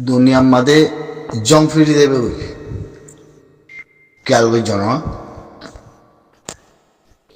দুনিয়ার মাঝে জং ফিরি দেবে খেয়াল করি জন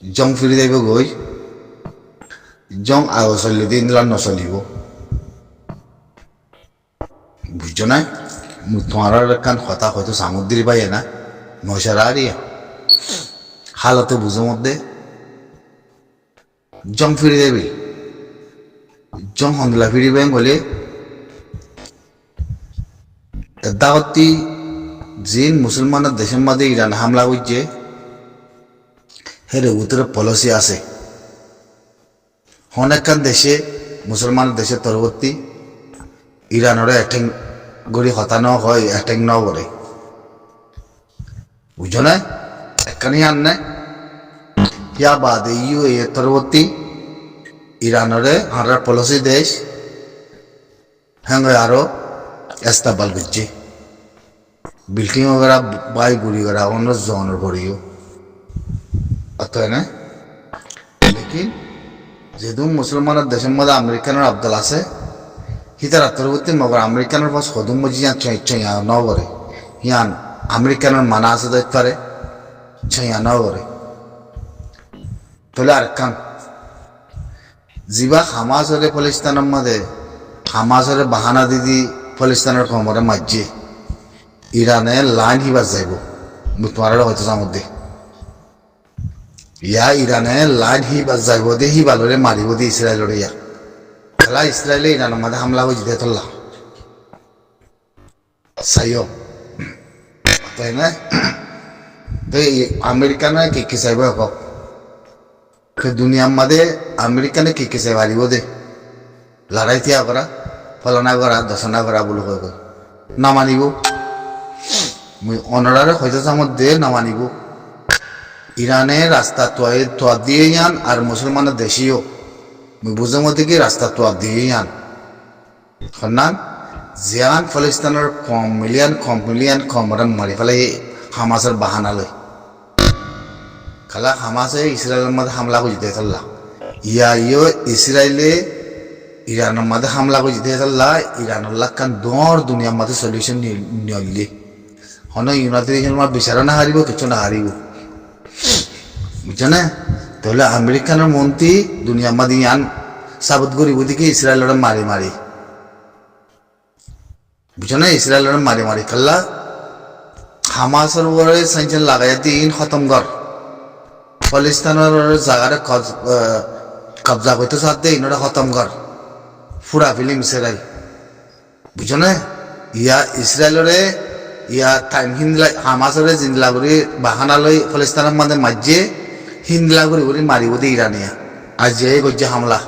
জং ফিরি দেবে গই জং আগে চলিলে দিন নচলিব বুঝছো না তোমার কান কথা হয়তো সামুদ্রি পাই না নয়সারা আরিয়া হালতে বুঝো মধ্যে জং ফিরি দেবে জং হন্দলা ফিরিবে বলে দাওয়াতি জিন মুসলমানের দেশের মধ্যে ইরান হামলা হচ্ছে হেরে উত্তরে পলিসি আছে অনেকখান দেশে মুসলমানের দেশের পরবর্তী ইরানের অ্যাটেক গড়ি হতানো হয় অ্যাটেক ন করে বুঝো না একখানি আন না ইয়া বাদে ইউ এর পরবর্তী ইরানের হারার পলিসি দেশ হ্যাঁ আরো এস্তাবাল করছে বিল্ডিং वगैरह बाई गुड़ी वगैरह অন্য জনের করিও অত না লেকিন যেহেতু মুসলমানের দেশের মধ্যে আমেরিকানের আবদাল আছে হিতার আত্মরবর্তী মগর আমেরিকানের পাশ সদুম মজিয়া ছইয়া ন করে ইয়ান আমেরিকানের মানা আছে দেখতে ছইয়া ন করে তাহলে আর কান জিবা হামাস হলে ফলিস্তানের মধ্যে হামাস হলে বাহানা দিদি ফলিস্তানের খবরে মাঝে ইরানে লাইন হিবার যাইব তোমার হয়তো মধ্যে ইয়া ইরানে লাইন হিবার যাইব দে হিবালরে মারিব দে ইসরায়েলরে ইয়া খেলা ইসরায়েলে ইরানের মধ্যে হামলা হয়ে যেতে তোলা চাইও তাই না তো আমেরিকানে কি চাইব একক দুনিয়ার মধ্যে আমেরিকানে কি চাইব হারিব দে লড়াই থিয়া করা ফলনা করা দশনা করা বলে কয় না মানিব অনারে হয়তো মধ্যে না মানিব ইরানে রাস্তা তোয়া দিয়ে যান আর মুসলমানের দেশীয় বুঝে মধ্যে কি রাস্তা তোয়া দিয়ে যান খন্নান জিয়ান ফলিস্তানের কম মিলিয়ন মারি ফেলে হামাসের বাহানা লই খালা হামাসে ইসরায়েলের মধ্যে হামলা করে যেতে থাকলা ইয়ো ইসরায়েলে ইরানের মধ্যে হামলা করে যেতে থাকলা ইরানের লাখান দর দুনিয়ার মধ্যে সলিউশন নিয়ে হন ইউনাইটেড নেশন বিচারা না হারিব কিছু না হারিব বুঝছো না তাহলে আমেরিকানের মন্ত্রী দুনিয়ার মধ্যে ইয়ান সাবত করিব দিকে ইসরায়েলের মারি বুঝছো না ইসরায়েলের মারি খাল্লা হামাসের উপরে সাইন্সেন লাগাই দিন খতম কর ফলিস্তানের জায়গাটা কবজা করতে সাথে ইনোটা খতম কর ফুরা ফিলিম ইসরায়েল বুঝছো না ইয়া ইসরায়েলরে ইয়া টাইম হিন্দলা হামাসরে জিন্দলা করে বাহানা লই ফলিস্তানের মধ্যে মাঝে হিন্দলা করে মারিব দে ইরানিয়া আজিয়াই গজ্জে হামলা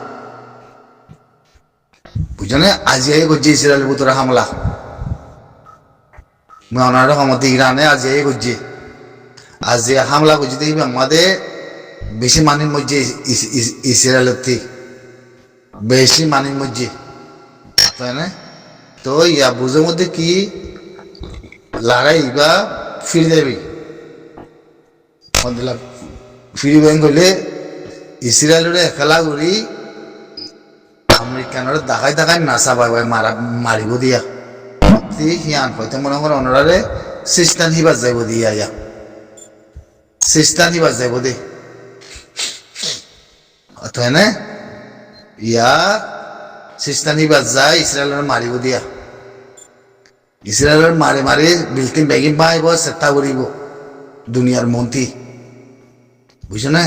বুঝছো না আজিয়াই গজ্জে ইসরায়েলের ভিতরে হামলা ওনার মধ্যে ইরানে আজিয়াই গজ্জে আজিয়া হামলা করছে দেখবি আমাদের বেশি মানির মধ্যে ইসরায়েলের থেকে বেশি মানির মধ্যে তাই না তো ইয়া বুঝের মধ্যে কি লড়াই বা ফিরে যাবি ফিরিবে গেলে ইসরায়েলের খেলা করি আমেরিকানের দেখাই নাচা পাই মারিব দিয়া সিয়ান হয়তো মনে করেন ওনারে খ্রিস্টান হিবার যাইব দিয়া ইয়া খ্রিস্টান হিবার যাইব দে তাই না ইয়া খ্রিস্টান হিবার যায় ইসরায়েলের মারিব দিয়া ইসরায়েলের মারে বিল্ডিং ব্যাগিং পাইব চেষ্টা করিব দুনিয়ার মন্ত্রী বুঝছো না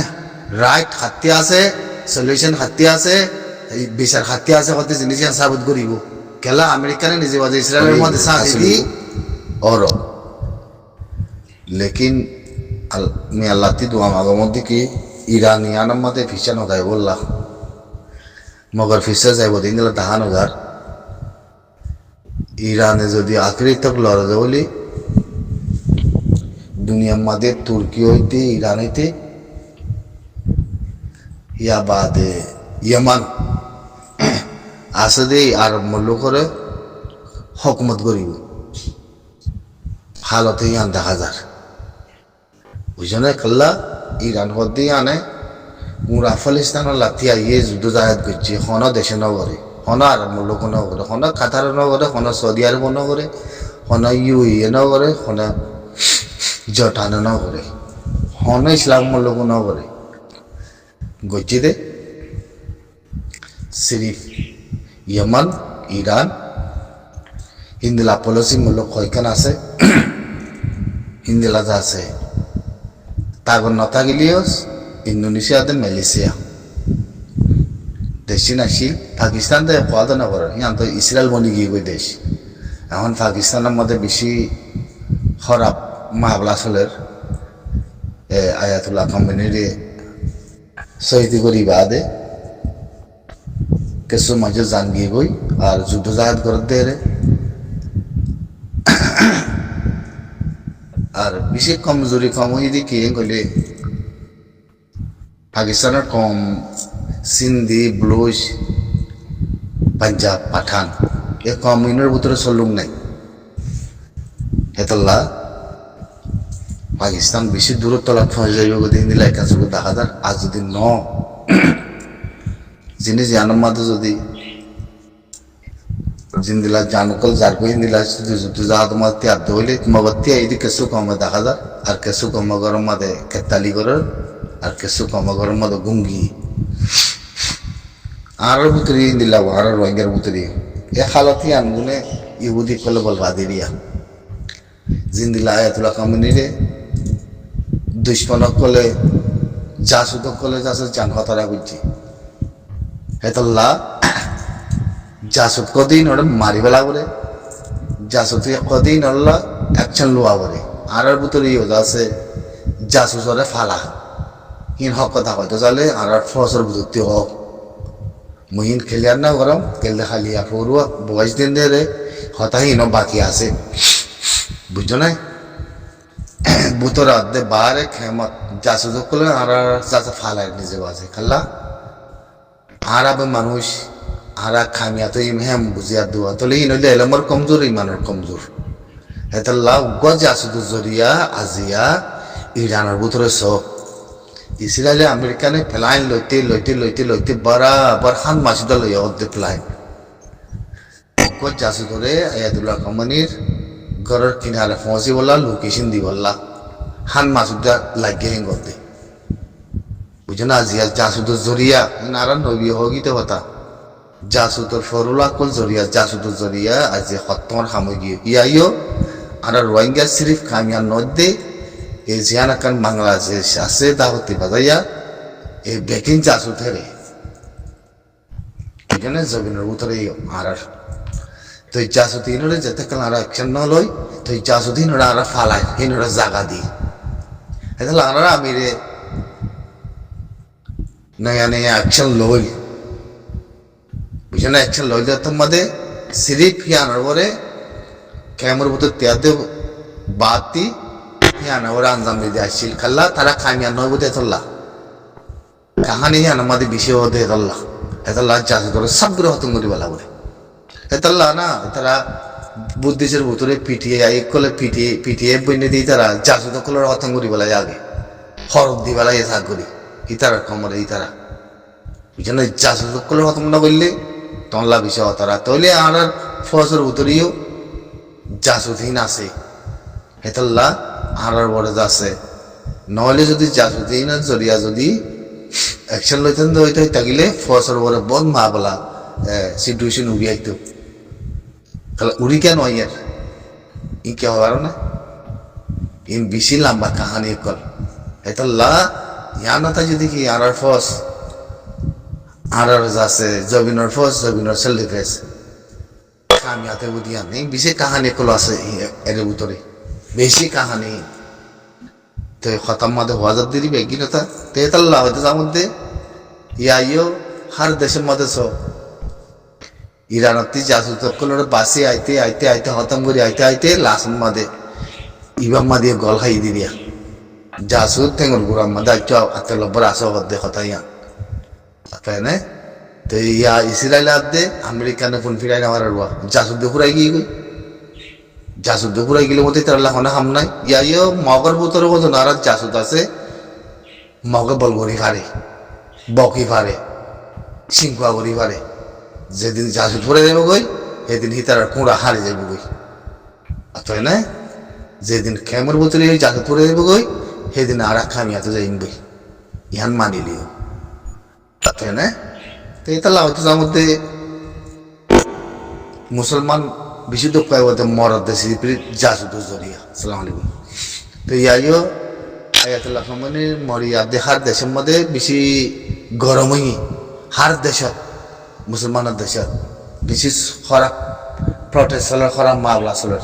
রাইট হাতি আছে সলিউশন হাতি আছে বিচার হাতি আছে কত জিনিস সাবত করিব খেলা আমেরিকানে নিজে বাজে ইসরায়েলের মধ্যে সাথে और लेकिन मैं अल्लाह ती दुआ मांगो मध्य कि ईरानियान मध्य फिशन होता है बोला मगर फिशर जाए वो दिन दहान हजार ইরানে যদি আখরি তক লড়া যায় বলি দুনিয়ার মধ্যে তুর্কি হইতে ইরান হইতে ইয়া বাদে ইয়েমান আসে আর মূল্য করে হকুমত করিব হালতে ইয়ান দেখা যায় বুঝছো না কাল্লা ইরান হতে আনে মুরা ফলিস্তানের লাথিয়া ইয়ে যুদ্ধ জাহাজ করছে হন দেশে নগরে হন আরব মুলুক নগরে, হন কাতার নগরে, হন সৌদি আরব নগরে, হন ইউএ নগরে, হন জর্ডান নগরে, হন ইসলাম মুলুক নগরে গজ্জিদে সিরিফ ইয়েমান, ইরান, হিন্দিলা পলসি মুলুক কয়খান আছে, হিন্দিলা আছে তাগর নথাগিলিও ইন্দোনেশিয়াতে মালয়েশিয়া দেশি নাসি পাকিস্তান তো কোয়াদ না করে ইয়ান তো ইসরায়েল বনি গিয়ে দেশ এখন পাকিস্তানের মধ্যে বেশি খারাপ মাহবলা চলের আয়াতুল্লাহ কোম্পানির শহীদি করি বাদে কিছু মাঝে জান গিয়ে গই আর যুদ্ধ জাহাজ করে দেয় আর বেশি কমজোরি কম হয়ে দিয়ে কি গলে পাকিস্তানের কম সিন্ধি ব্লুজ পাঞ্জাব পাঠান এ কমিউনের ভিতরে চলুক নাই হেতল্লা পাকিস্তান বেশি দূরত্ব লক্ষ্য হয়ে যাইব দিন দিলে একা চোখে দেখা যার আর যদি ন যিনি জানার মাঝে যদি জিন্দিলা জানকল যারকো হিন্দিলা যদি যুদ্ধ যাহা তোমার ত্যাগ হইলে তোমার ত্যাগ এদিকে কেসু কমে দেখা যায় আর কেসু কম গরম মাদে কেতালি করার আর কেসু কম গরম মাদে গুঙ্গি আর ভিতরে দিলা আর রোহিঙ্গার ভিতরে এ হালতি আনগুনে ইহুদি কলে বলবা দিরিয়া জিন্দিলা আয়াতুল্লাহ কামিনীরে দুশ্মনক কলে জাসুদক কলে যাচ্ছে জান হতারা বুঝছি হেতল্লা জাসুদ কদিন ওটা মারি ফেলা বলে জাসুদ কদিন ওলা অ্যাকশন লোয়া বলে আর ভিতরে ইয়ে আছে জাসুসরে ফালা হিন হক কথা হয়তো চালে আর ফসর বুঝতে হোক মহিন খেলিয়ার না গরম খেলতে খালি আর পড়ুয়া বয়স দিন দে হতাহীন বাকি আছে বুঝছো না বুতর আদে বারে খেমত জাসুদ করলে আর চাচা ফালায় নিজে বাজে খাল্লা আর আবে মানুষ আর খামিয়া তো ইমহেম বুঝিয়া দোয়া তোলে ইনলে এলমর কমজোর ইমানের কমজোর হেতাল্লা গজ জাসুদ জরিয়া আজিয়া ইরানের ভিতরে সব ইসরায়েলে আমেরিকানে ফেলাইন লইতে লইতে লইতে লইতে বরাবর খান মাসুদা লইয়া অর্ধে ফেলাইন গজ জাসুদ ধরে আয়াতুল্লাহ কোম্পানির ঘরের কিনারে পৌঁছি বললা লোকেশন দি বললা খান মাসুদা লাগিয়ে হেন করতে বুঝো না আজিয়া জাসুদের জরিয়া আর নবী হগিতে হতা জাসুদর ফরুলা কল জরিয়া জাসুদর জরিয়া আজি হত্তর সামগ্রী ইয়াইও আর রোহিঙ্গা সিরিফ খামিয়ার নদে এই জিয়ানাকান বাংলাদেশ আছে দাহতি বাজাইয়া এই বেকিং জাসুদ হেরে এখানে জমিনের উতরে আর তো এই জাসুদিনরে যেতে কাল আর অ্যাকশন ন লই তো এই জাসুদিনরা আর ফালায় হিনরা জাগা দি এটা আর আমি রে নয়া নয়া অ্যাকশন লই বুঝে না অ্যাকশন লইলে তোমাদের সিরিফ ইয়ানোর পরে ক্যামের ভিতর ত্যাদে বাতি ইয়ানা ওরা আঞ্জাম দিয়ে আসছিল খাল্লা তারা খামিয়া নয় বোধ এতল্লা কাহানি ইয়ান আমাদের বিষয় হতে এতল্লা এতল্লা চাষে ধরে সব করে হতম করি বলা বলে এতল্লা না তারা বুদ্ধিসের ভিতরে পিটিয়ে এক কলে পিটিয়ে পিটিয়ে বইনে দিয়ে তারা চাষে তো কলের হতম করি বলাই আগে হরফ দি বেলায় থাক করি ইতারা কমরে ইতারা বুঝলেন চাষে তো কলের হতম না বললে তনলা বিষয় তারা তৈলে আর ফসর ভিতরেও জাসুদহীন আছে হেতল্লা আর বড় আছে নহলে যদি জাসুদহীন জরিয়া যদি অ্যাকশন লইতেন তো হইতে থাকিলে ফসর বড় বন মা বলা সিচুয়েশন উড়ি আইতো তাহলে উড়ি কেন ইয়ার ই কে হবার না ইন বেশি লম্বা কাহানি কল হেতল্লা ইয়ানতা যদি কি আর ফস আর আছে জবিনর ফস জবিনর সেল ডিফেন্স কামিয়াতে বুঝিয়া নেই বেশি কাহানি কল আছে এর ভিতরে বেশি কাহানি তো খতম মাঝে হওয়াজার দিদি বেগিনতা তেতাল্লাহ হয়তো যার মধ্যে ইয়াইও হার দেশের মধ্যে সব ইরানতি জাসুদকলের বাসি আইতে আইতে আইতে হতম করি আইতে আইতে লাসন মাদে ইবাম মাদিয়ে গল খাই দিয়া জাসুদ ঠেঙ্গর গুড়ার মাদে আইচ আতে লব্বর আসো হদ্দে কথা ইয়া তাই তো ইয়া ইসরায়েল আদে আমেরিকানে ফোন ফিরাই না মারার জাসুদ ফুরাই গিয়ে গই জাসুদ ফুরাই গেলে মধ্যে তার লাখনা হাম নাই ইয়াইও মগর ভিতরে মতো নারাজ জাসুদ আছে মগে বলগরি ফারে বকি ফারে সিংকুয়া গরি ফারে যেদিন জাজু পরে যাবো গই সেদিন হিতার কুঁড়া হারে যাবো গই তাই না যেদিন খেমর বোতলে জাজু পরে যাবো গই সেদিন আর খামি হাতে যাইম বই ইহান মানিলিও তাই না তো এটা লাউতে যার মধ্যে মুসলমান বেশি দুঃখ পায় বলতে মরদ দেশি জাজু দু জরিয়া আসসালামু আলাইকুম তো ইয়াইও আয়াতুল্লাহ মানে মরিয়া দেখার দেশের মধ্যে বেশি গরমই হার দেশত মুসলমানের দেশত বেশি খরা প্রটেস্ট চলার খরা মামলা চলার